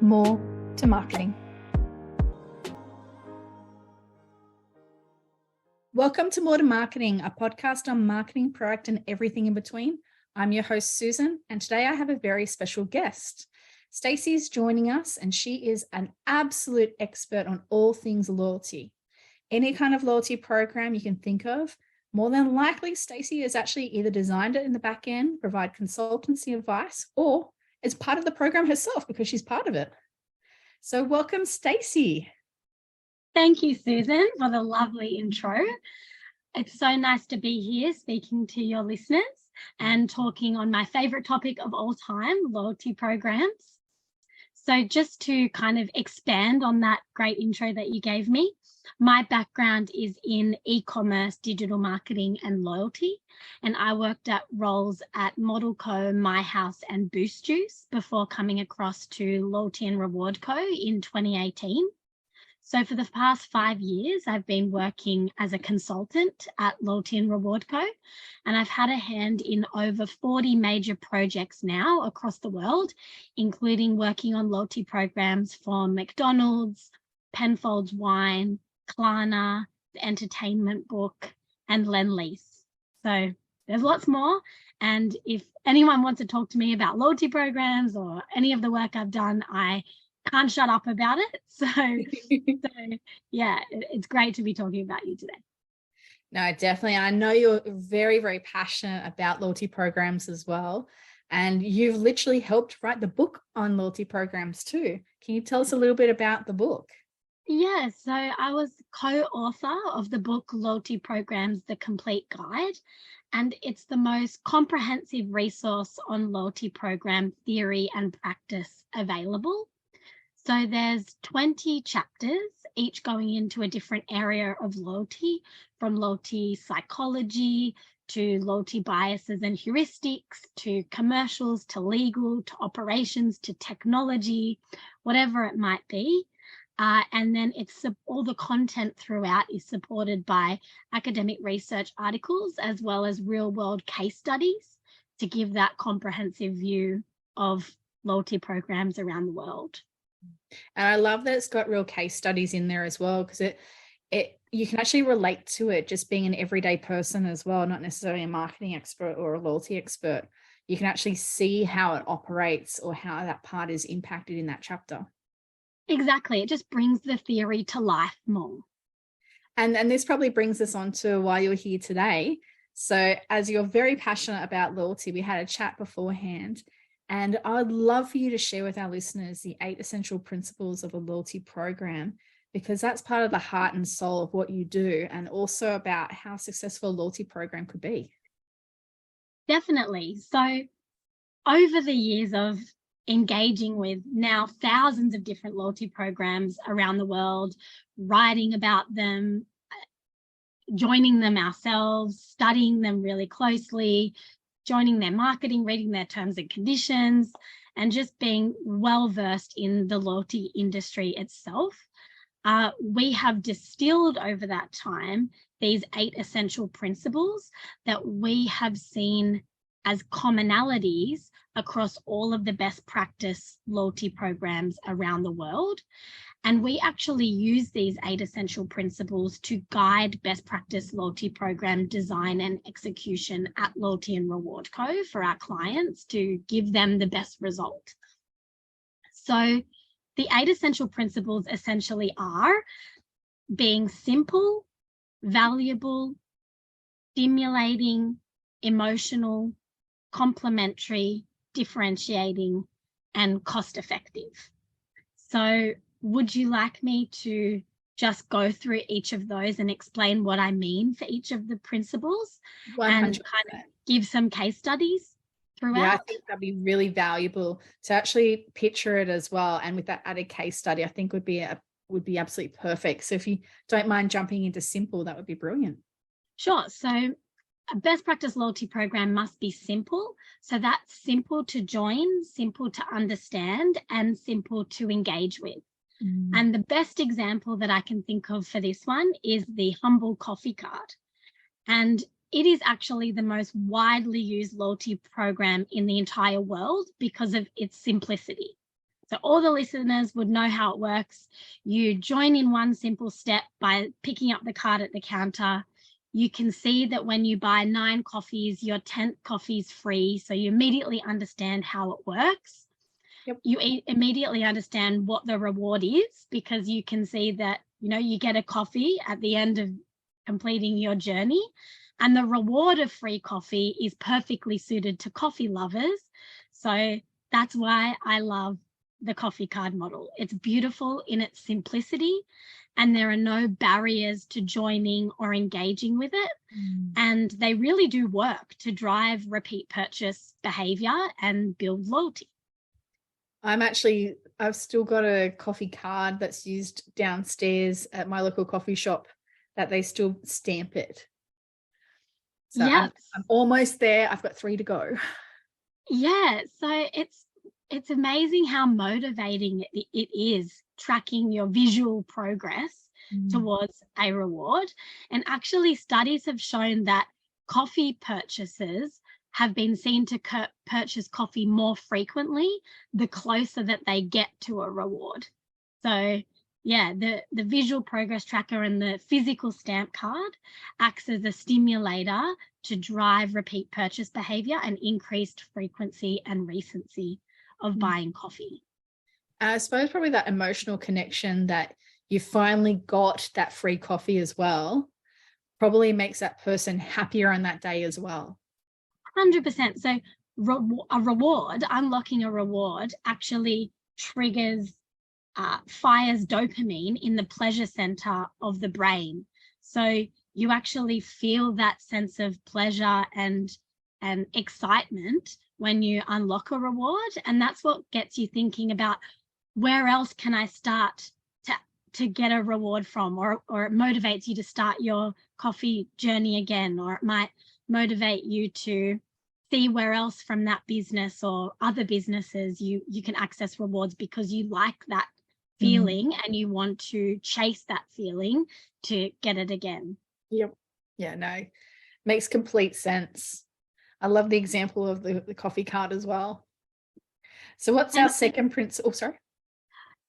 more to marketing. Welcome to More to Marketing, a podcast on marketing, product, and everything in between. I'm your host, Susan, and today I have a very special guest. Stacey is joining us, and she is an absolute expert on all things loyalty. Any kind of loyalty program you can think of, more than likely, Stacey has actually either designed it in the back end, provide consultancy advice, or is part of the program herself because she's part of it. So welcome, Stacey. Thank you, Susan, for the lovely intro. It's so nice to be here speaking to your listeners and talking on my favorite topic of all time, loyalty programs. So just to kind of expand on that great intro that you gave me, my background is in e-commerce, digital marketing and loyalty. And I worked at roles at Model Co, My House and Boost Juice before coming across to Loyalty and Reward Co in 2018. So for the past 5 years, I've been working as a consultant at Loyalty and Reward Co, and I've had a hand in over 40 major projects now across the world, including working on loyalty programs for McDonald's, Penfolds Wine, Klarna, the Entertainment Book, and Lend-Lease. So there's lots more. And if anyone wants to talk to me about loyalty programs or any of the work I've done, I can't shut up about it. So yeah, it's great to be talking about you today. No, definitely. I know you're very, very passionate about loyalty programs as well. And you've literally helped write the book on loyalty programs too. Can you tell us a little bit about the book? Yeah, so I was co-author of the book Loyalty Programs, The Complete Guide, and it's the most comprehensive resource on loyalty program theory and practice available. So there's 20 chapters, each going into a different area of loyalty, from loyalty psychology to loyalty biases and heuristics, to commercials, to legal, to operations, to technology, whatever it might be. And then all the content throughout is supported by academic research articles as well as real world case studies to give that comprehensive view of loyalty programs around the world. And I love that it's got real case studies in there as well, because you can actually relate to it just being an everyday person as well, not necessarily a marketing expert or a loyalty expert. You can actually see how it operates or how that part is impacted in that chapter. Exactly. It just brings the theory to life more. And this probably brings us on to why you're here today. So as you're very passionate about loyalty, we had a chat beforehand, and I'd love for you to share with our listeners the 8 essential principles of a loyalty program, because that's part of the heart and soul of what you do, and also about how successful a loyalty program could be. Definitely. So over the years of engaging with now thousands of different loyalty programs around the world, writing about them, joining them ourselves, studying them really closely, joining their marketing, reading their terms and conditions, and just being well versed in the loyalty industry itself, we have distilled over that time these 8 essential principles that we have seen as commonalities across all of the best practice loyalty programs around the world. And we actually use these 8 essential principles to guide best practice loyalty program design and execution at Loyalty and Reward Co for our clients to give them the best result. So the 8 essential principles essentially are being simple, valuable, stimulating, emotional, complementary, differentiating, and cost-effective. So would you like me to just go through each of those and explain what I mean for each of the principles 100%. And kind of give some case studies throughout? Yeah, I think that'd be really valuable to actually picture it as well. And with that added case study, I think would be absolutely perfect. So if you don't mind jumping into simple, that would be brilliant. Sure. So a best practice loyalty program must be simple. So that's simple to join, simple to understand, and simple to engage with. And the best example that I can think of for this one is the Humble Coffee Card. And it is actually the most widely used loyalty program in the entire world because of its simplicity. So all the listeners would know how it works. You join in one simple step by picking up the card at the counter. You can see that when you buy 9 coffees, your 10th coffee is free. So you immediately understand how it works. Yep. You immediately understand what the reward is, because you can see that, you get a coffee at the end of completing your journey. And the reward of free coffee is perfectly suited to coffee lovers. So that's why I love the coffee card model. It's beautiful in its simplicity, and there are no barriers to joining or engaging with it. And they really do work to drive repeat purchase behavior and build loyalty. I've still got a coffee card that's used downstairs at my local coffee shop that they still stamp it. So yes. I'm almost there. I've got 3 to go. Yeah. So it's amazing how motivating it is tracking your visual progress towards a reward. And actually, studies have shown that coffee purchasers have been seen to purchase coffee more frequently the closer that they get to a reward. So yeah, the visual progress tracker and the physical stamp card acts as a stimulator to drive repeat purchase behavior and increased frequency and recency of buying coffee. I suppose probably that emotional connection that you finally got that free coffee as well probably makes that person happier on that day as well. 100%. So unlocking a reward actually triggers, fires dopamine in the pleasure center of the brain. So you actually feel that sense of pleasure and excitement when you unlock a reward. And that's what gets you thinking about, where else can I start to get a reward from, or it motivates you to start your coffee journey again, or it might motivate you to see where else from that business or other businesses you can access rewards, because you like that feeling and you want to chase that feeling to get it again. Yep. Yeah, no, makes complete sense. I love the example of the coffee card as well. So what's our second principle? Oh, sorry.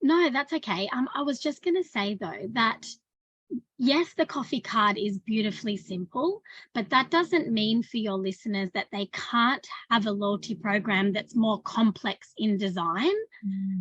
No, that's okay. I was just going to say, though, that yes, the coffee card is beautifully simple, but that doesn't mean for your listeners that they can't have a loyalty program that's more complex in design.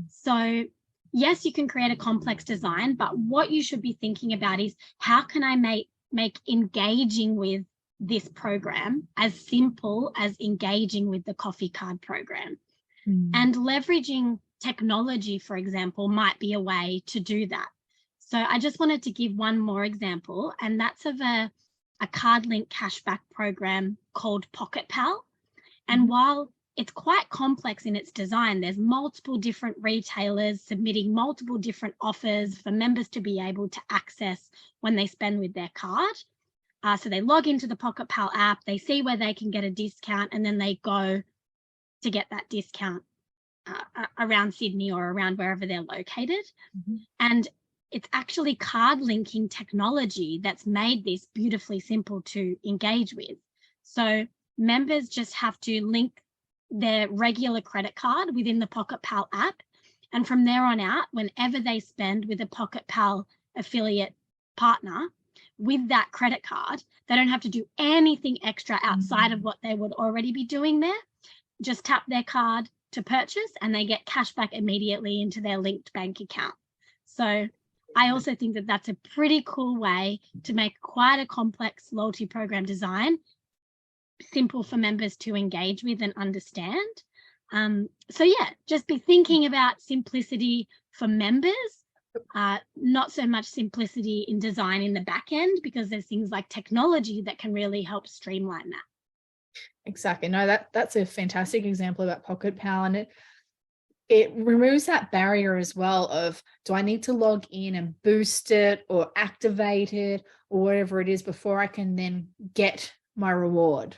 So yes, you can create a complex design, but what you should be thinking about is, how can I make engaging with this program as simple as engaging with the coffee card program? And leveraging technology, for example, might be a way to do that. So I just wanted to give one more example, and that's of a card link cashback program called Pocket Pal. And while it's quite complex in its design, there's multiple different retailers submitting multiple different offers for members to be able to access when they spend with their card. So they log into the Pocket Pal app, they see where they can get a discount, and then they go to get that discount around Sydney or around wherever they're located. And it's actually card linking technology that's made this beautifully simple to engage with. So members just have to link their regular credit card within the Pocket Pal app. And from there on out, whenever they spend with a Pocket Pal affiliate partner with that credit card, they don't have to do anything extra outside of what they would already be doing there. Just tap their card to purchase and they get cash back immediately into their linked bank account. So I also think that that's a pretty cool way to make quite a complex loyalty program design simple for members to engage with and understand. So yeah, just be thinking about simplicity for members, not so much simplicity in design in the back end, because there's things like technology that can really help streamline that. Exactly. No, that's a fantastic example about Pocket Pal, and it removes that barrier as well of, do I need to log in and boost it or activate it or whatever it is before I can then get my reward?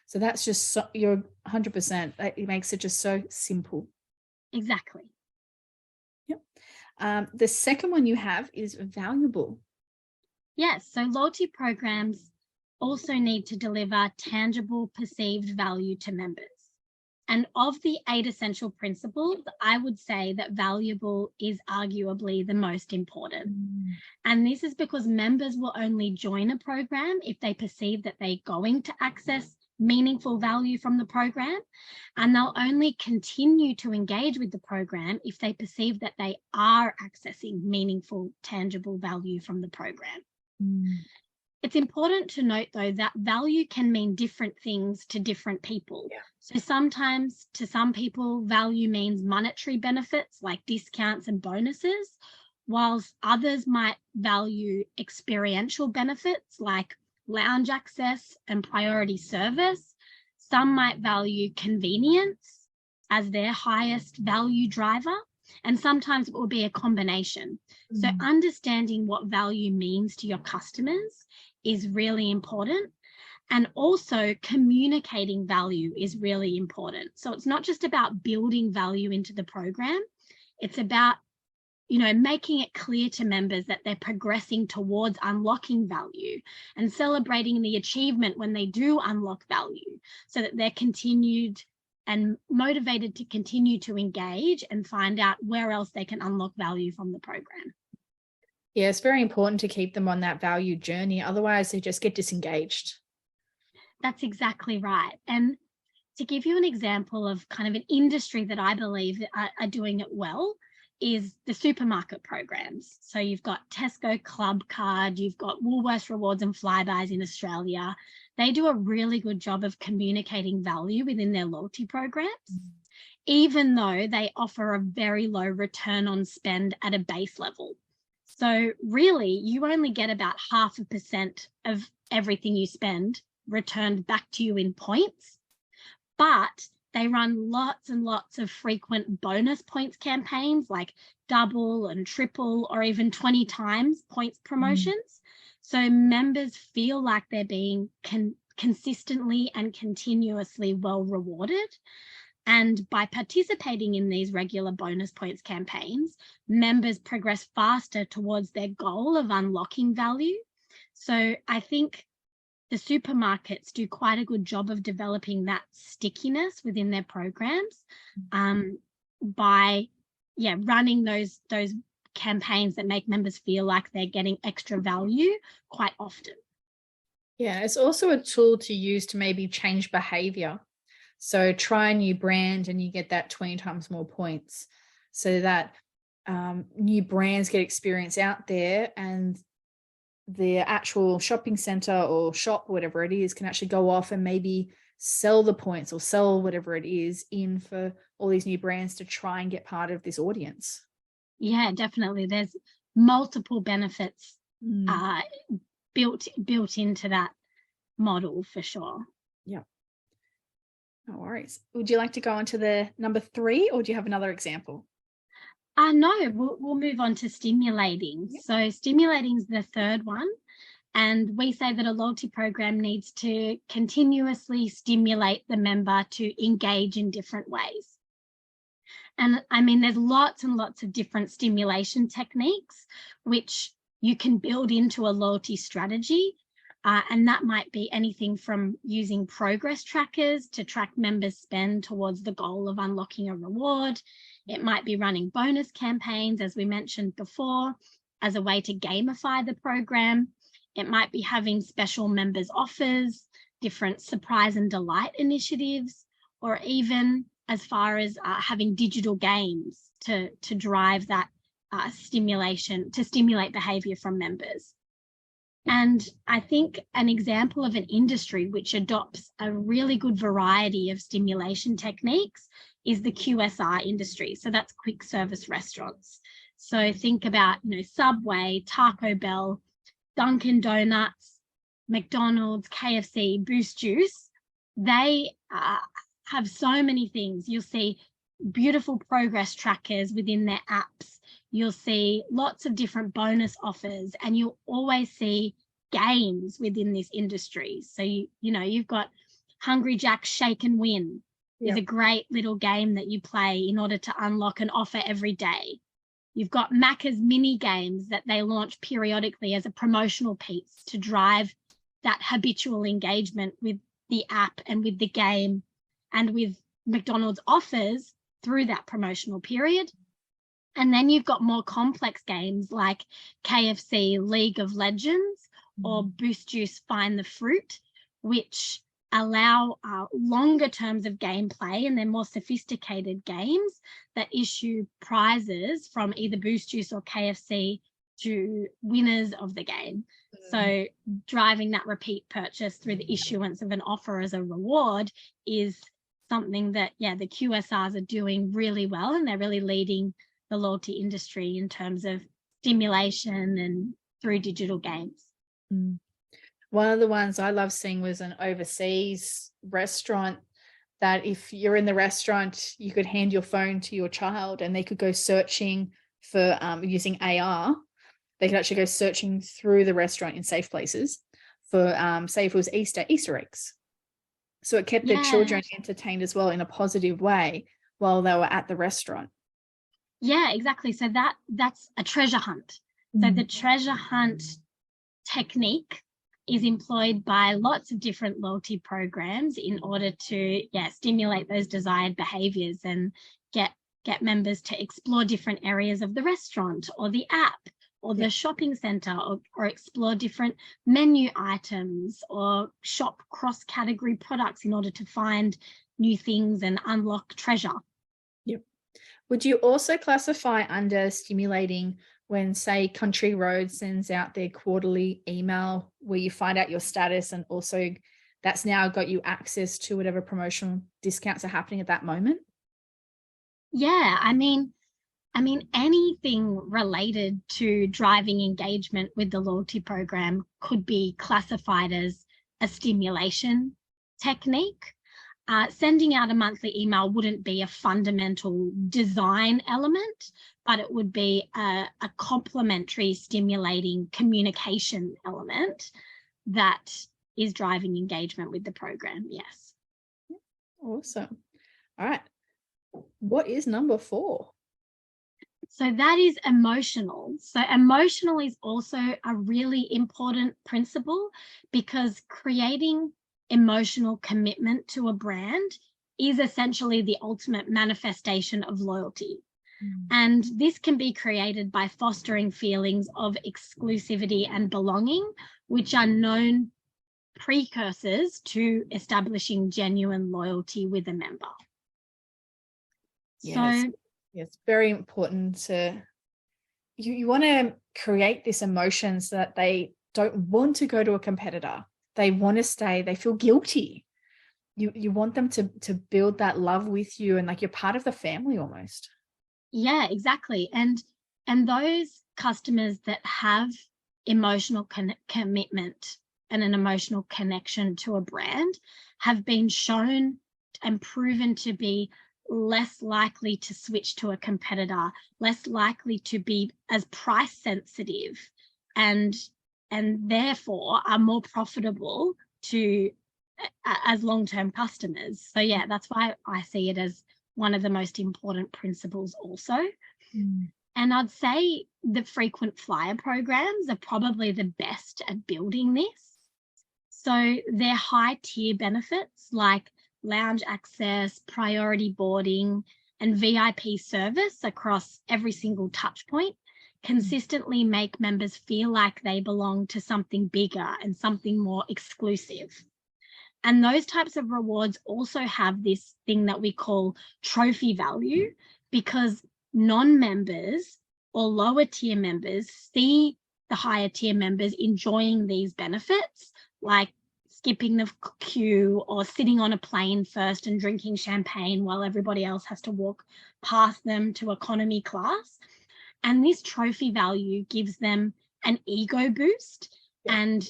So that's just so, you're 100%. It makes it just so simple. Exactly. Yep. The second one you have is valuable. Yes. So loyalty programs also need to deliver tangible perceived value to members. And of the 8 essential principles, I would say that valuable is arguably the most important. And this is because members will only join a program if they perceive that they're going to access meaningful value from the program. And they'll only continue to engage with the program if they perceive that they are accessing meaningful, tangible value from the program. It's important to note, though, that value can mean different things to different people. So sometimes to some people, value means monetary benefits like discounts and bonuses, whilst others might value experiential benefits like lounge access and priority service. Some might value convenience as their highest value driver, and sometimes it will be a combination. So understanding what value means to your customers is really important. And also communicating value is really important. So it's not just about building value into the program. It's about, making it clear to members that they're progressing towards unlocking value and celebrating the achievement when they do unlock value, so that they're continued and motivated to continue to engage and find out where else they can unlock value from the program. Yeah, it's very important to keep them on that value journey. Otherwise, they just get disengaged. That's exactly right. And to give you an example of kind of an industry that I believe are doing it well is the supermarket programs. So you've got Tesco Club Card, you've got Woolworths Rewards and Flybuys in Australia. They do a really good job of communicating value within their loyalty programs, even though they offer a very low return on spend at a base level. So really, you only get about 0.5% of everything you spend returned back to you in points, but they run lots and lots of frequent bonus points campaigns like double and triple or even 20 times points promotions. So members feel like they're being consistently and continuously well rewarded. And by participating in these regular bonus points campaigns, members progress faster towards their goal of unlocking value. So I think the supermarkets do quite a good job of developing that stickiness within their programs by running those campaigns that make members feel like they're getting extra value quite often. Yeah, it's also a tool to use to maybe change behavior. So try a new brand and you get that 20 times more points, so that new brands get experience out there, and the actual shopping center or shop, whatever it is, can actually go off and maybe sell the points or sell whatever it is in for all these new brands to try and get part of this audience. Yeah, definitely. There's multiple benefits built into that model for sure. Yeah. No worries. Would you like to go on to the number 3, or do you have another example? No, we'll move on to stimulating. Yep. So stimulating is the third one. And we say that a loyalty program needs to continuously stimulate the member to engage in different ways. And I mean, there's lots and lots of different stimulation techniques which you can build into a loyalty strategy. And that might be anything from using progress trackers to track members' spend towards the goal of unlocking a reward. It might be running bonus campaigns, as we mentioned before, as a way to gamify the program. It might be having special members offers, different surprise and delight initiatives, or even as far as having digital games to drive that stimulation, to stimulate behavior from members. And I think an example of an industry which adopts a really good variety of stimulation techniques is the QSR industry. So that's quick service restaurants. So think about, Subway, Taco Bell, Dunkin' Donuts, McDonald's, KFC, Boost Juice. They have so many things. You'll see beautiful progress trackers within their apps. You'll see lots of different bonus offers, and you'll always see games within this industry. So, you've got Hungry Jack's Shake and Win. Is a great little game that you play in order to unlock an offer every day. You've got Macca's mini games that they launch periodically as a promotional piece to drive that habitual engagement with the app and with the game and with McDonald's offers through that promotional period. And then you've got more complex games like KFC League of Legends or Boost Juice Find the Fruit, which allow longer terms of gameplay, and they're more sophisticated games that issue prizes from either Boost Juice or KFC to winners of the game. So driving that repeat purchase through the issuance of an offer as a reward is something that, the QSRs are doing really well, and they're really leading the loyalty industry in terms of stimulation and through digital games. One of the ones I love seeing was an overseas restaurant that if you're in the restaurant, you could hand your phone to your child and they could go searching for using AR. They could actually go searching through the restaurant in safe places for, say, if it was Easter eggs. So it kept the children entertained as well in a positive way while they were at the restaurant. Yeah, exactly. So that's a treasure hunt. So the treasure hunt technique is employed by lots of different loyalty programs in order to stimulate those desired behaviors and get members to explore different areas of the restaurant or the app or the shopping center, or explore different menu items or shop cross-category products in order to find new things and unlock treasure. Yep. Would you also classify under stimulating when, say, Country Road sends out their quarterly email where you find out your status, and also that's now got you access to whatever promotional discounts are happening at that moment? Yeah, I mean, anything related to driving engagement with the loyalty program could be classified as a stimulation technique. Sending out a monthly email wouldn't be a fundamental design element, but it would be a complementary stimulating communication element that is driving engagement with the program. Yes. Awesome. All right. What is number 4? So that is emotional. So emotional is also a really important principle, because creating emotional commitment to a brand is essentially the ultimate manifestation of loyalty. And this can be created by fostering feelings of exclusivity and belonging, which are known precursors to establishing genuine loyalty with a member. Yes. So it's very important to, you want to create this emotion so that they don't want to go to a competitor. They want to stay, they feel guilty. You want them to build that love with you, and like you're part of the family almost. Yeah, exactly. And those customers that have emotional commitment and an emotional connection to a brand have been shown and proven to be less likely to switch to a competitor, less likely to be as price sensitive, and therefore are more profitable to as long-term customers. So yeah, that's why I see it as one of the most important principles also. And I'd say the frequent flyer programs are probably the best at building this. So they're high tier benefits like lounge access, priority boarding, and VIP service across every single touch point consistently make members feel like they belong to something bigger and something more exclusive. And those types of rewards also have this thing that we call trophy value, because non-members or lower tier members see the higher tier members enjoying these benefits, like skipping the queue or sitting on a plane first and drinking champagne while everybody else has to walk past them to economy class. And this trophy value gives them an ego boost and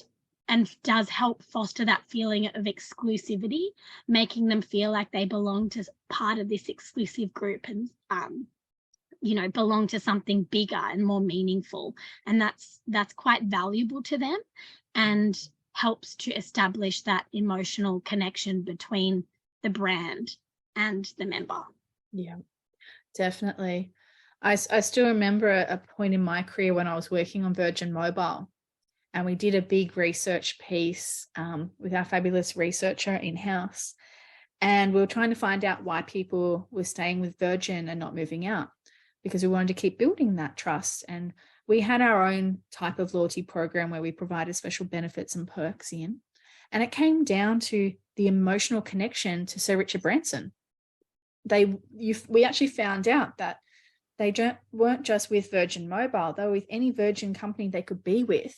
does help foster that feeling of exclusivity, making them feel like they belong to part of this exclusive group and, belong to something bigger and more meaningful. And that's quite valuable to them and helps to establish that emotional connection between the brand and the member. Yeah, definitely. I still remember a point in my career when I was working on Virgin Mobile, and we did a big research piece with our fabulous researcher in-house. And we were trying to find out why people were staying with Virgin and not moving out, because we wanted to keep building that trust. And we had our own type of loyalty program where we provided special benefits and perks in. And it came down to the emotional connection to Sir Richard Branson. We actually found out that they weren't just with Virgin Mobile, they were with any Virgin company they could be with,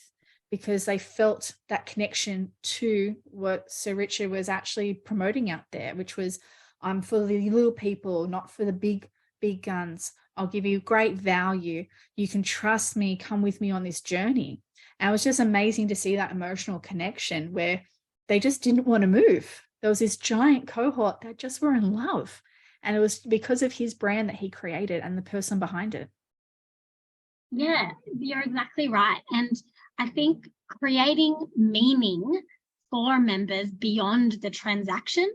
because they felt that connection to what Sir Richard was actually promoting out there, which was, I'm for the little people, not for the big guns. I'll give you great value. You can trust me, come with me on this journey. And it was just amazing to see that emotional connection where they just didn't want to move. There was this giant cohort that just were in love. And it was because of his brand that he created and the person behind it. Yeah, you're exactly right. And I think creating meaning for members beyond the transaction,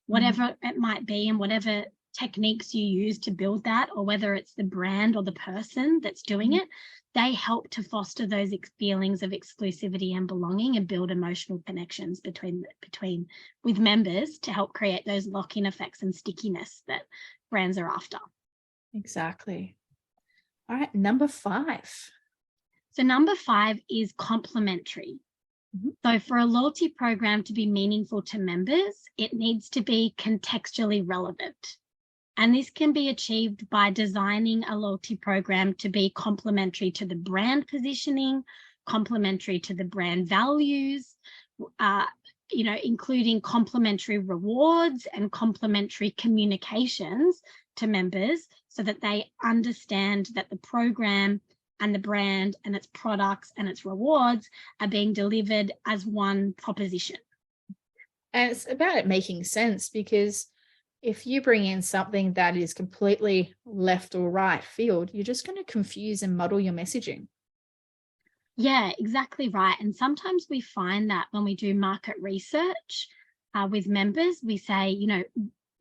whatever it might be, and whatever techniques you use to build that, or whether it's the brand or the person that's doing it, they help to foster those feelings of exclusivity and belonging and build emotional connections between with members to help create those lock-in effects and stickiness that brands are after. Exactly. All right, number 5. So number 5 is complementary. So for a loyalty program to be meaningful to members, it needs to be contextually relevant. And this can be achieved by designing a loyalty program to be complementary to the brand positioning, complementary to the brand values, including complementary rewards and complementary communications to members, so that they understand that the program and the brand and its products and its rewards are being delivered as one proposition. And it's about it making sense, because if you bring in something that is completely left or right field, you're just going to confuse and muddle your messaging. Yeah, exactly right. And sometimes we find that when we do market research with members, we say,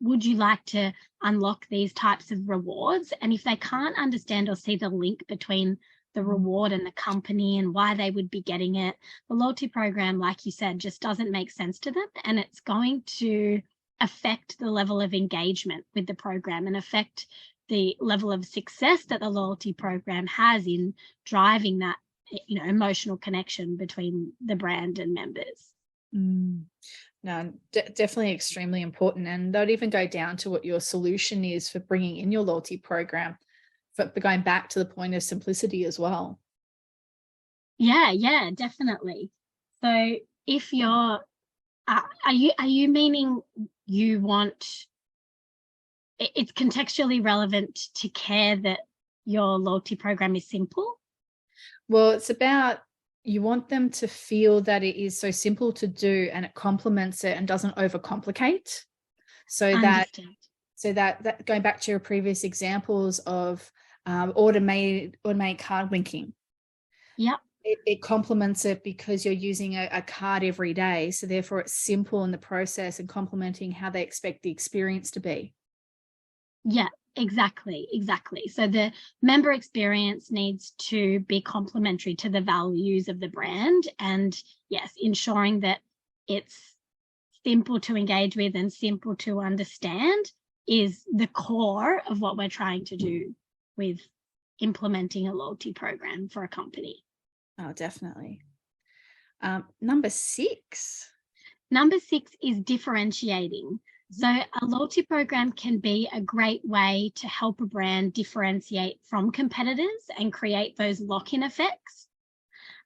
would you like to unlock these types of rewards? And if they can't understand or see the link between the reward and the company and why they would be getting it, the loyalty program, like you said, just doesn't make sense to them. And it's going to affect the level of engagement with the program and affect the level of success that the loyalty program has in driving that, emotional connection between the brand and members. No, definitely extremely important. And they'll even go down to what your solution is for bringing in your loyalty program, for going back to the point of simplicity as well. Yeah, definitely. So if you're, are you meaning you want, it's contextually relevant to care that your loyalty program is simple? Well, it's about, you want them to feel that it is so simple to do and it complements it and doesn't overcomplicate. So that going back to your previous examples of automated card linking. Yep. It complements it because you're using a card every day. So therefore it's simple in the process and complementing how they expect the experience to be. Yeah, exactly. So the member experience needs to be complementary to the values of the brand. And yes, ensuring that it's simple to engage with and simple to understand is the core of what we're trying to do with implementing a loyalty program for a company. Oh, definitely. Number 6. Number 6 is differentiating. So a loyalty program can be a great way to help a brand differentiate from competitors and create those lock-in effects.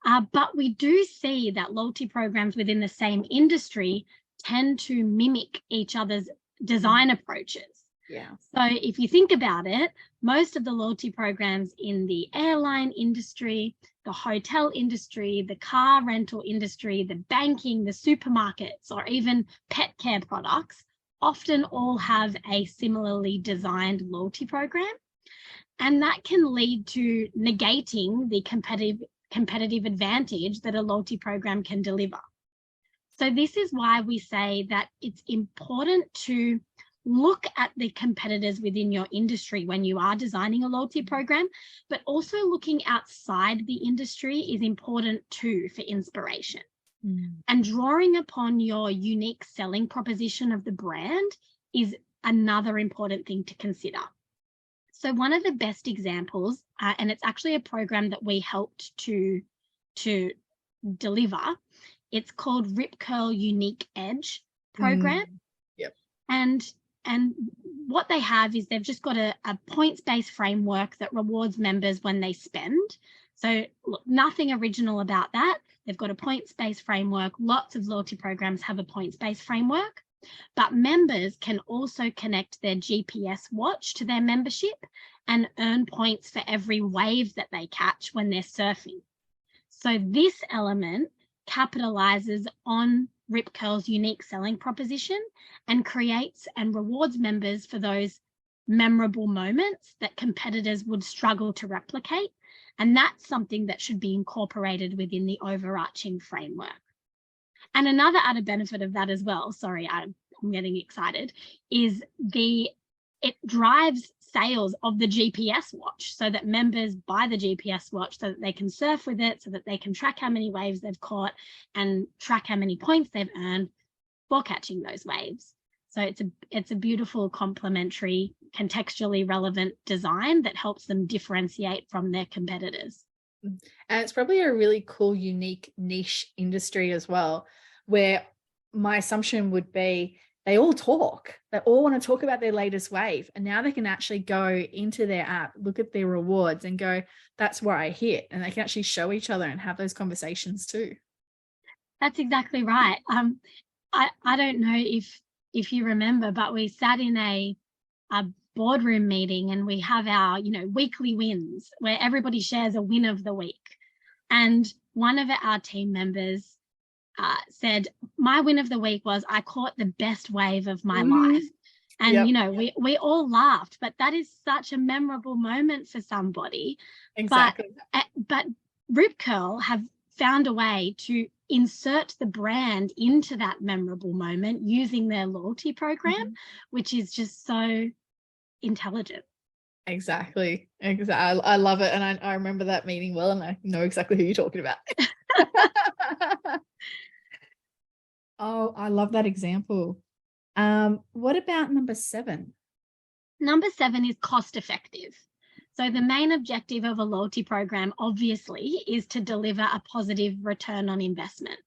But we do see that loyalty programs within the same industry tend to mimic each other's design approaches. Yeah. So if you think about it, most of the loyalty programs in the airline industry, the hotel industry, the car rental industry, the banking, the supermarkets, or even pet care products often all have a similarly designed loyalty program. And that can lead to negating the competitive advantage that a loyalty program can deliver. So this is why we say that it's important to look at the competitors within your industry when you are designing a loyalty program, but also looking outside the industry is important too for inspiration. And drawing upon your unique selling proposition of the brand is another important thing to consider. So one of the best examples, and it's actually a program that we helped to deliver, it's called Rip Curl Unique Edge program. Yep. And what they have is they've just got a points-based framework that rewards members when they spend. So look, nothing original about that. They've got a points-based framework. Lots of loyalty programs have a points-based framework, but members can also connect their GPS watch to their membership and earn points for every wave that they catch when they're surfing. So this element capitalizes on Rip Curl's unique selling proposition and creates and rewards members for those memorable moments that competitors would struggle to replicate. And that's something that should be incorporated within the overarching framework. And another added benefit of that as well, sorry, I'm getting excited, is it drives sales of the GPS watch so that members buy the GPS watch so that they can surf with it, so that they can track how many waves they've caught and track how many points they've earned for catching those waves. So it's a beautiful, complementary, contextually relevant design that helps them differentiate from their competitors. And it's probably a really cool, unique niche industry as well, where my assumption would be they all talk. They all want to talk about their latest wave. And now they can actually go into their app, look at their rewards and go, that's where I hit. And they can actually show each other and have those conversations too. That's exactly right. I don't know if you remember, but we sat in a boardroom meeting and we have our, weekly wins where everybody shares a win of the week. And one of our team members said, my win of the week was I caught the best wave of my life. And, we all laughed, but that is such a memorable moment for somebody. Exactly. But Rip Curl have found a way to insert the brand into that memorable moment using their loyalty program, which is just so intelligent. Exactly. I love it. And I remember that meeting well, and I know exactly who you're talking about. Oh, I love that example. What about number 7? Number 7 is cost effective. So the main objective of a loyalty program, obviously, is to deliver a positive return on investment.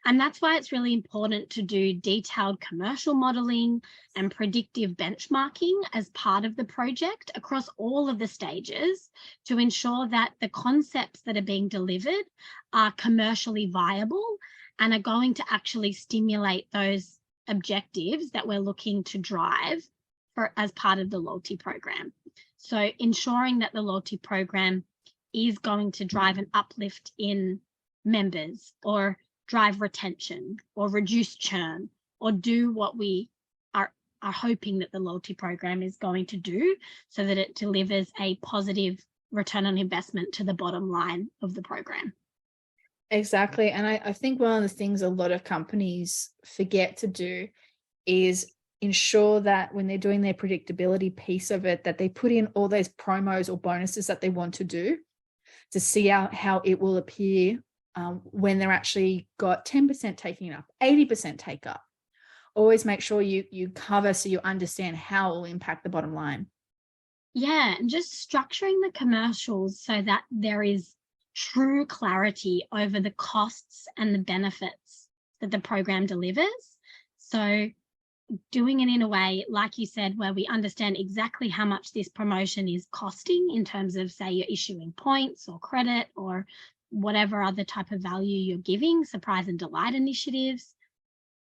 And that's why it's really important to do detailed commercial modeling and predictive benchmarking as part of the project across all of the stages to ensure that the concepts that are being delivered are commercially viable and are going to actually stimulate those objectives that we're looking to drive as part of the loyalty program. So ensuring that the loyalty program is going to drive an uplift in members or drive retention or reduce churn or do what we are hoping that the loyalty program is going to do so that it delivers a positive return on investment to the bottom line of the program. Exactly. And I think one of the things a lot of companies forget to do is ensure that when they're doing their predictability piece of it, that they put in all those promos or bonuses that they want to do to see how it will appear when they're actually got 10% taking up, 80% take up. Always make sure you cover so you understand how it will impact the bottom line. Yeah, and just structuring the commercials so that there is true clarity over the costs and the benefits that the program delivers. So doing it in a way, like you said, where we understand exactly how much this promotion is costing in terms of, say, you're issuing points or credit or whatever other type of value you're giving, surprise and delight initiatives,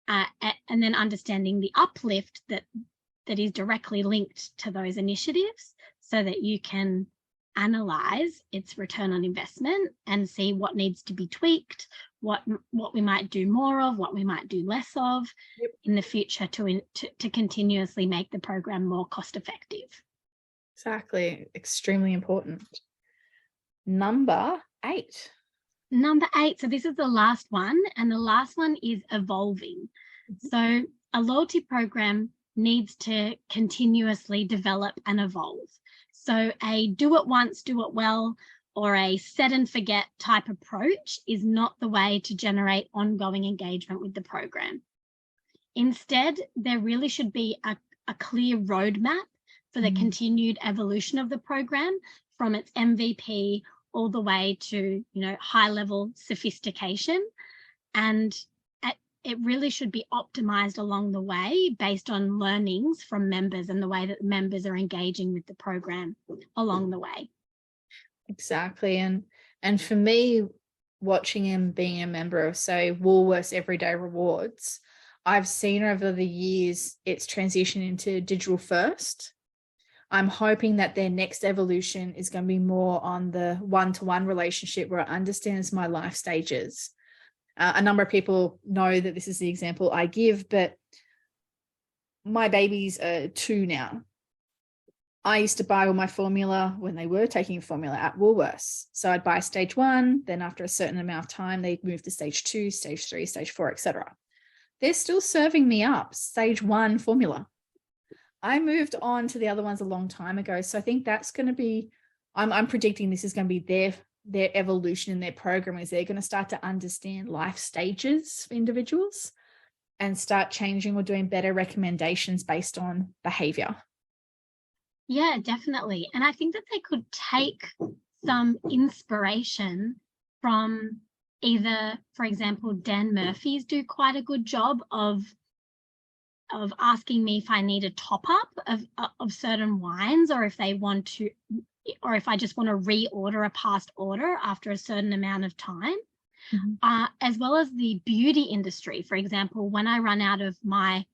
and then understanding the uplift that is directly linked to those initiatives so that you can analyze its return on investment and see what needs to be tweaked, what we might do more of, what we might do less of in the future to continuously make the program more cost effective. Exactly. Extremely important. Number 8. Number 8. So this is the last one, and the last one is evolving. So a loyalty program needs to continuously develop and evolve. So a do it once, do it well or a set and forget type approach is not the way to generate ongoing engagement with the program. Instead, there really should be a clear roadmap for the continued evolution of the program from its MVP all the way to, high level sophistication. And it really should be optimized along the way based on learnings from members and the way that members are engaging with the program along the way. Exactly. And for me, watching and being a member of, say, Woolworths Everyday Rewards, I've seen over the years it's transitioned into digital first. I'm hoping that their next evolution is going to be more on the one-to-one relationship where it understands my life stages. A number of people know that this is the example I give, but my babies are 2 now. I used to buy all my formula when they were taking formula at Woolworths. So I'd buy stage 1, then after a certain amount of time, they'd move to stage 2, stage 3, stage 4, etc. They're still serving me up stage 1 formula. I moved on to the other ones a long time ago. So I think that's going to be, I'm predicting this is going to be their evolution in their program, is they're going to start to understand life stages for individuals and start changing or doing better recommendations based on behavior. Yeah, definitely. And I think that they could take some inspiration from either, for example, Dan Murphy's do quite a good job of asking me if I need a top up of certain wines, or if they want to, or if I just want to reorder a past order after a certain amount of time, as well as the beauty industry. For example, when I run out of my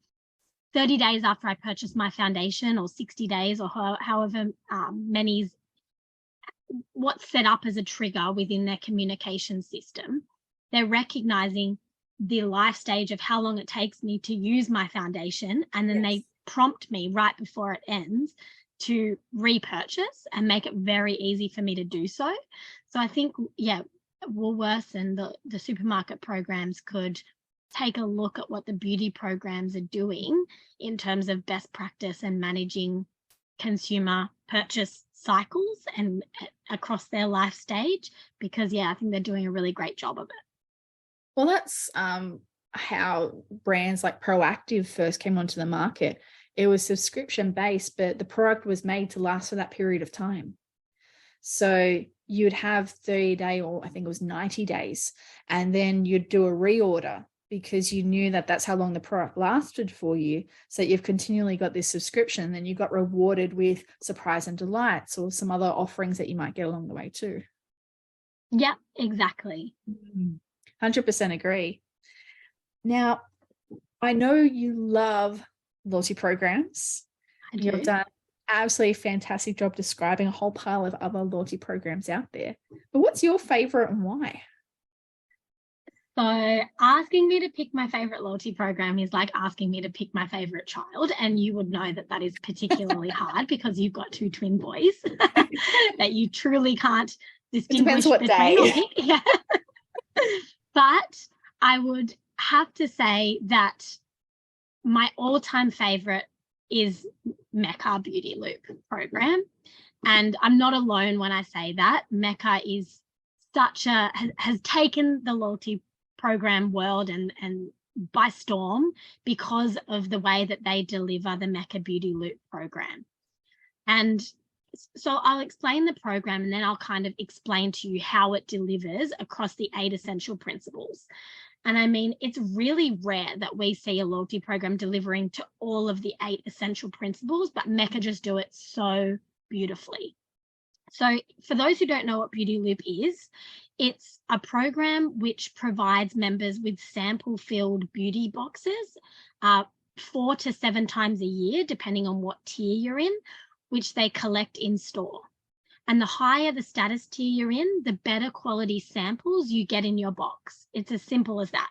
30 days after I purchase my foundation, or 60 days, or however many's what's set up as a trigger within their communication system, they're recognizing the life stage of how long it takes me to use my foundation, and then they prompt me right before it ends to repurchase and make it very easy for me to do so. So I think, Woolworths and the supermarket programs could take a look at what the beauty programs are doing in terms of best practice and managing consumer purchase cycles and across their life stage, because I think they're doing a really great job of it. Well, that's how brands like Proactive first came onto the market. It was subscription based, but the product was made to last for that period of time. So you'd have 30-day, or I think it was 90 days, and then you'd do a reorder because you knew that that's how long the product lasted for you. So you've continually got this subscription, and then you got rewarded with surprise and delights or some other offerings that you might get along the way too. Yeah, exactly. 100% agree. Now, I know you love loyalty programs. I do. You've done an absolutely fantastic job describing a whole pile of other loyalty programs out there. But what's your favorite and why? So asking me to pick my favorite loyalty program is like asking me to pick my favorite child. And you would know that that is particularly hard because you've got 2 twin boys that you truly can't distinguish what day. Yeah. But I would have to say that my all-time favorite is Mecca Beauty Loop program. And I'm not alone when I say that. Mecca is has taken the loyalty program world and by storm because of the way that they deliver the Mecca Beauty Loop program. And so I'll explain the program, and then I'll kind of explain to you how it delivers across the 8 essential principles. And I mean, it's really rare that we see a loyalty program delivering to all of the 8 essential principles, but Mecca just do it so beautifully. So for those who don't know what Beauty Loop is, it's a program which provides members with sample-filled beauty boxes 4 to 7 times a year, depending on what tier you're in, which they collect in store. And the higher the status tier you're in, the better quality samples you get in your box. It's as simple as that.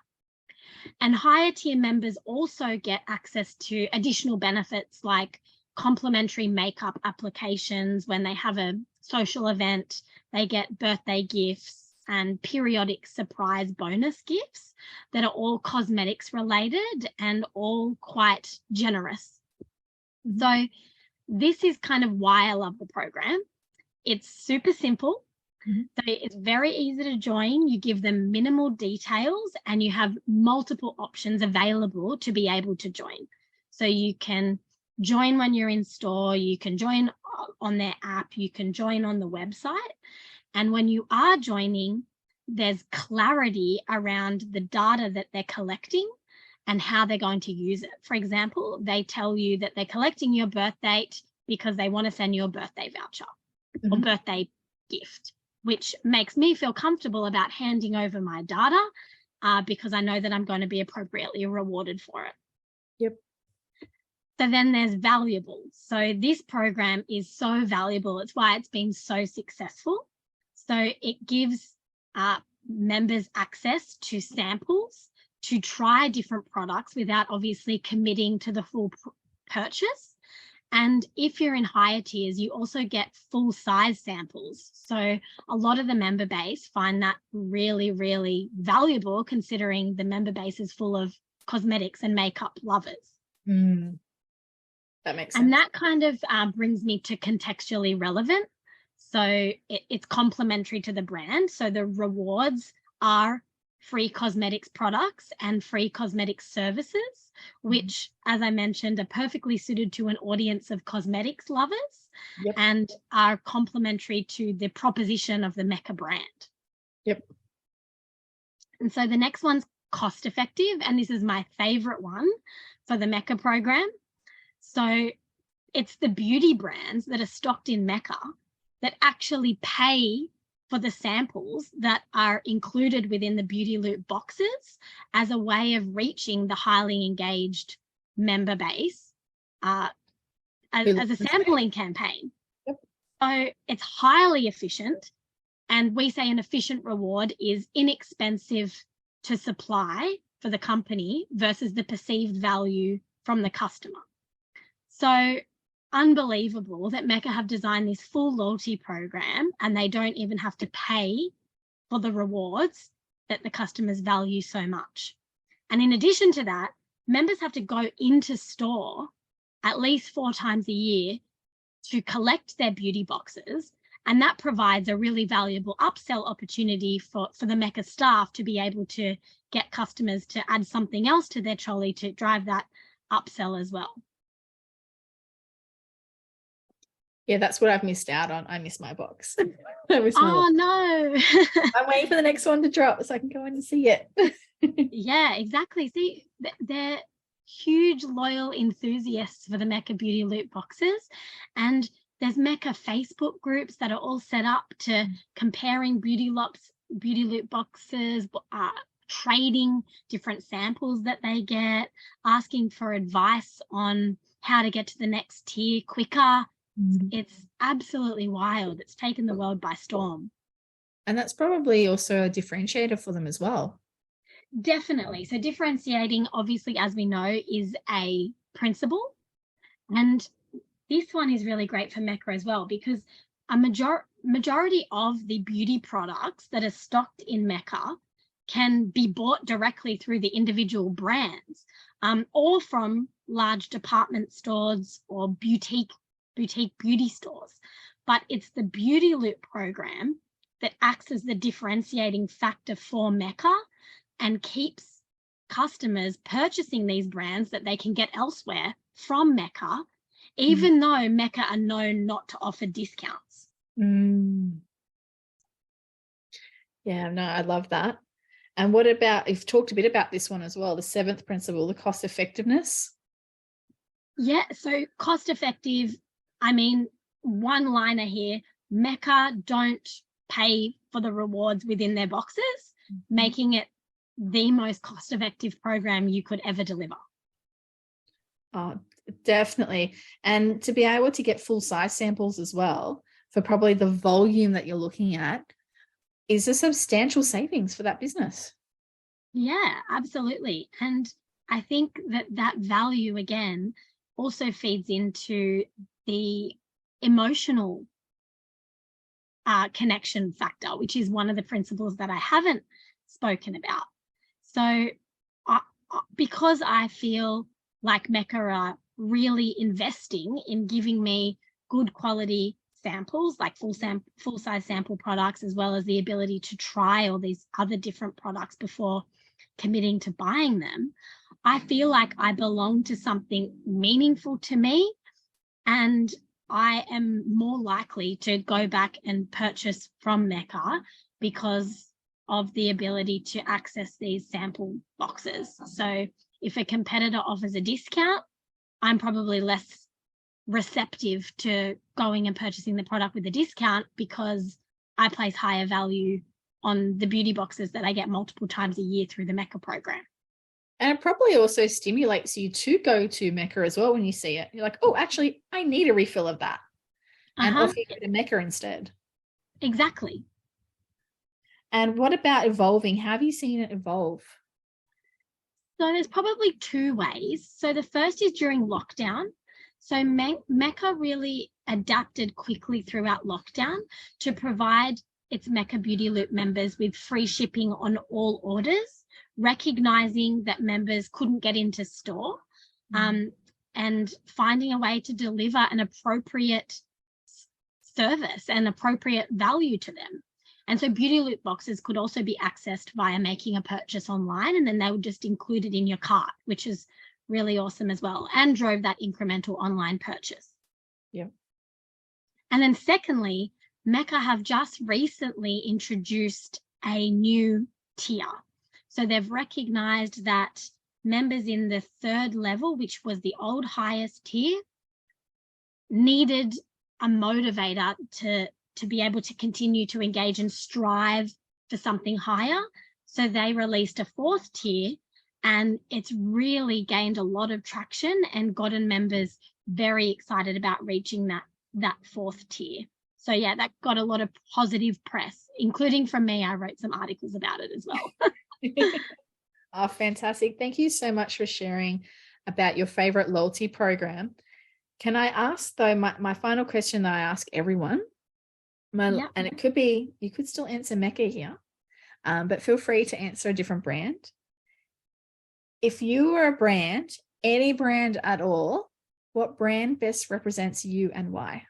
And higher tier members also get access to additional benefits like complementary makeup applications. When they have a social event, they get birthday gifts and periodic surprise bonus gifts that are all cosmetics related and all quite generous. So this is kind of why I love the program. It's super simple. Mm-hmm. So it's very easy to join. You give them minimal details and you have multiple options available to be able to join. So you can join when you're in store, you can join on their app, you can join on the website. And when you are joining, there's clarity around the data that they're collecting and how they're going to use it. For example, they tell you that they're collecting your birth date because they want to send you a birthday voucher or birthday gift, which makes me feel comfortable about handing over my data because I know that I'm going to be appropriately rewarded for it. Yep. So then there's valuables. So this program is so valuable. It's why it's been so successful. So it gives members access to samples to try different products without obviously committing to the full purchase. And if you're in higher tiers, you also get full size samples. So a lot of the member base find that really, really valuable, considering the member base is full of cosmetics and makeup lovers. That makes sense. And that kind of brings me to contextually relevant. So it's complementary to the brand. So the rewards are free cosmetics products and free cosmetics services, which, as I mentioned, are perfectly suited to an audience of cosmetics lovers. Yep. And are complementary to the proposition of the Mecca brand. Yep. And so the next one's cost effective, and this is my favorite one for the Mecca program. So it's the beauty brands that are stocked in Mecca that actually pay for the samples that are included within the Beauty Loop boxes as a way of reaching the highly engaged member base as a sampling campaign. Yep. So it's highly efficient, and we say an efficient reward is inexpensive to supply for the company versus the perceived value from the customer. So unbelievable that Mecca have designed this full loyalty program and they don't even have to pay for the rewards that the customers value so much. And in addition to that, members have to go into store at least 4 times a year to collect their beauty boxes. And that provides a really valuable upsell opportunity for the Mecca staff to be able to get customers to add something else to their trolley to drive that upsell as well. Yeah, that's what I've missed out on. I missed my box. No. I'm waiting for the next one to drop so I can go in and see it. Yeah, exactly. See, they're huge loyal enthusiasts for the Mecca Beauty Loop boxes, and there's Mecca Facebook groups that are all set up to comparing Beauty Loop boxes, trading different samples that they get, asking for advice on how to get to the next tier quicker. It's absolutely wild. It's taken the world by storm. And that's probably also a differentiator for them as well. Definitely. So differentiating, obviously, as we know, is a principle. And this one is really great for Mecca as well, because a majority of the beauty products that are stocked in Mecca can be bought directly through the individual brands or from large department stores or boutique beauty stores. But it's the Beauty Loop program that acts as the differentiating factor for Mecca and keeps customers purchasing these brands that they can get elsewhere from Mecca, even though Mecca are known not to offer discounts. Yeah, no, I love that. And what about, you've talked a bit about this one as well, the 7th principle, the cost effectiveness. Yeah, so cost effective, I mean, one liner here, Mecca don't pay for the rewards within their boxes, making it the most cost effective program you could ever deliver. Oh, definitely. And to be able to get full size samples as well for probably the volume that you're looking at is a substantial savings for that business. Yeah, absolutely. And I think that value, again, also feeds into the emotional connection factor, which is one of the principles that I haven't spoken about. So because I feel like Mecca are really investing in giving me good quality samples, like full-size sample products, as well as the ability to try all these other different products before committing to buying them, I feel like I belong to something meaningful to me, and I am more likely to go back and purchase from Mecca because of the ability to access these sample boxes. So if a competitor offers a discount, I'm probably less receptive to going and purchasing the product with a discount because I place higher value on the beauty boxes that I get multiple times a year through the Mecca program. And it probably also stimulates you to go to Mecca as well when you see it. You're like, oh, actually, I need a refill of that. And off you go to Mecca instead. Exactly. And what about evolving? How have you seen it evolve? So there's probably two ways. So the first is during lockdown. So Mecca really adapted quickly throughout lockdown to provide its Mecca Beauty Loop members with free shipping on all orders, recognizing that members couldn't get into store, and finding a way to deliver an appropriate service and appropriate value to them. And so Beauty Loop boxes could also be accessed via making a purchase online, and then they would just include it in your cart, which is really awesome as well, and drove that incremental online purchase. Yeah. And then secondly, Mecca have just recently introduced a new tier. So they've recognized that members in the third level, which was the old highest tier, needed a motivator to be able to continue to engage and strive for something higher. So they released a fourth tier, and it's really gained a lot of traction and gotten members very excited about reaching that fourth tier. So yeah, that got a lot of positive press, including from me. I wrote some articles about it as well. Oh, fantastic. Thank you so much for sharing about your favorite loyalty program. Can I ask though, my final question that I ask everyone, and it could be, you could still answer Mecca here, but feel free to answer a different brand. If you were a brand, any brand at all, what brand best represents you and why?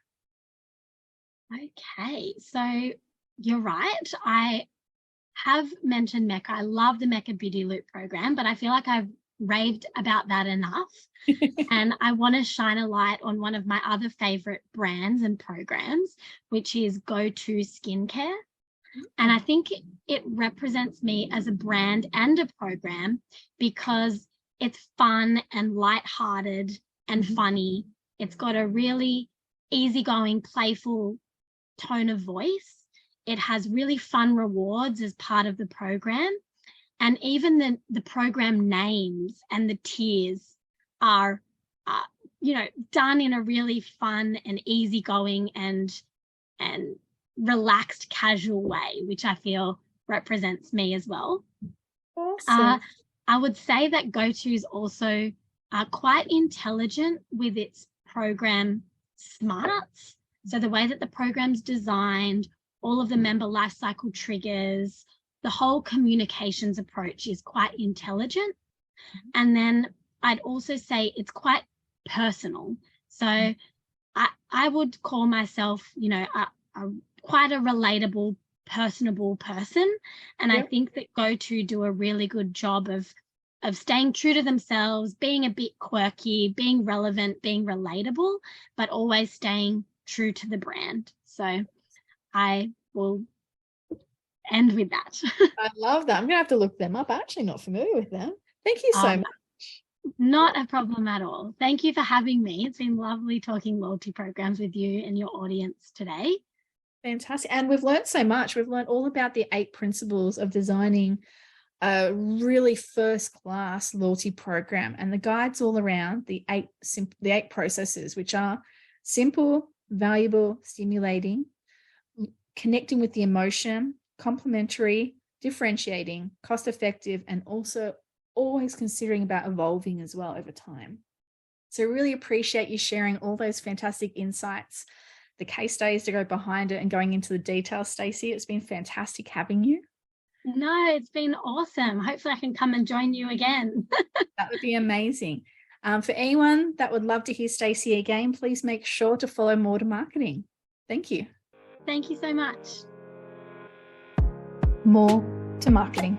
Okay, so you're right. I have mentioned Mecca. I love the Mecca Beauty Loop program, but I feel like I've raved about that enough. And I want to shine a light on one of my other favorite brands and programs, which is Go-To Skincare. And I think it represents me as a brand and a program because it's fun and lighthearted and funny. It's got a really easygoing, playful tone of voice. It has really fun rewards as part of the program. And even the program names and the tiers are, done in a really fun and easygoing and relaxed, casual way, which I feel represents me as well. Awesome. I would say that Go-To is also quite intelligent with its program smarts. So the way that the program's designed, all of the member lifecycle triggers, the whole communications approach is quite intelligent. And then I'd also say it's quite personal. So I would call myself, quite a relatable, personable person. And I think that Go-To do a really good job of staying true to themselves, being a bit quirky, being relevant, being relatable, but always staying true to the brand. So I will end with that. I love that. I'm going to have to look them up. I'm actually not familiar with them. Thank you so much. Not a problem at all. Thank you for having me. It's been lovely talking loyalty programs with you and your audience today. Fantastic. And we've learned so much. We've learned all about the 8 principles of designing a really first-class loyalty program, and the guides all around the 8 processes, which are simple, valuable, stimulating, connecting with the emotion, complementary, differentiating, cost-effective, and also always considering about evolving as well over time. So really appreciate you sharing all those fantastic insights, the case studies to go behind it and going into the details, Stacey. It's been fantastic having you. No, it's been awesome. Hopefully I can come and join you again. That would be amazing. For anyone that would love to hear Stacey again, please make sure to follow More to Marketing. Thank you. Thank you so much. More to marketing.